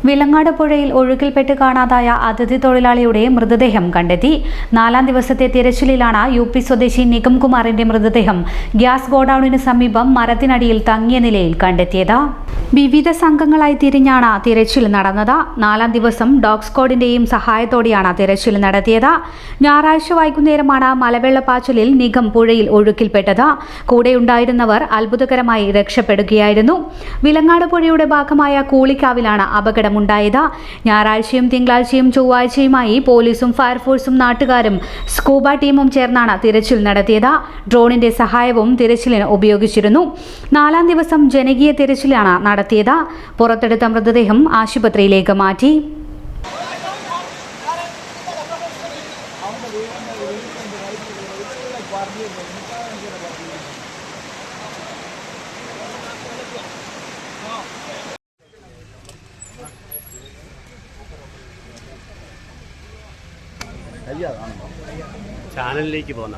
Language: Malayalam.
വിലങ്ങാട് പുഴയിൽ ഒഴുക്കിൽപ്പെട്ട് കാണാതായ അതിഥി തൊഴിലാളിയുടെ മൃതദേഹം കണ്ടെത്തി. 4ാം ദിവസത്തെ തിരച്ചിലിലാണ് UP സ്വദേശി നിഗം കുമാറിന്റെ മൃതദേഹം ഗ്യാസ് ഗോഡൌണിന് സമീപം മരത്തിനടിയിൽ തങ്ങിയ നിലയിൽ കണ്ടെത്തിയത്. വിവിധ സംഘങ്ങളായി തിരിഞ്ഞാണ് തിരച്ചിൽ നടന്നത്. 4ാം ദിവസം ഡോഗ് സ്ക്വാഡിന്റെയും സഹായത്തോടെയാണ് തിരച്ചിൽ നടത്തിയത്. ഞായറാഴ്ച വൈകുന്നേരമാണ് മലവെള്ളപ്പാച്ചിലിൽ നിഗം പുഴയിൽ ഒഴുക്കിൽപ്പെട്ടത്. കൂടെയുണ്ടായിരുന്നവർ അത്ഭുതകരമായി രക്ഷപ്പെടുകയായിരുന്നു. വിലങ്ങാട് പുഴയുടെ ഭാഗമായ കൂളിക്കാവിലാണ് അപകടമുണ്ടായത്. ഞായറാഴ്ചയും തിങ്കളാഴ്ചയും ചൊവ്വാഴ്ചയുമായി പോലീസും ഫയർഫോഴ്സും നാട്ടുകാരും സ്കൂബ ടീമും ചേർന്നാണ് തിരച്ചിൽ നടത്തിയത്. ഡ്രോണിന്റെ സഹായവും തിരച്ചിലിന് ഉപയോഗിച്ചിരുന്നു. 4ാം ദിവസം ജനകീയ തിരച്ചിലാണ് നടത്തിയത്. പുറത്തെടുത്ത മൃതദേഹം ആശുപത്രിയിലേക്ക് മാറ്റി. ചാനലിലേക്ക് പോന്ന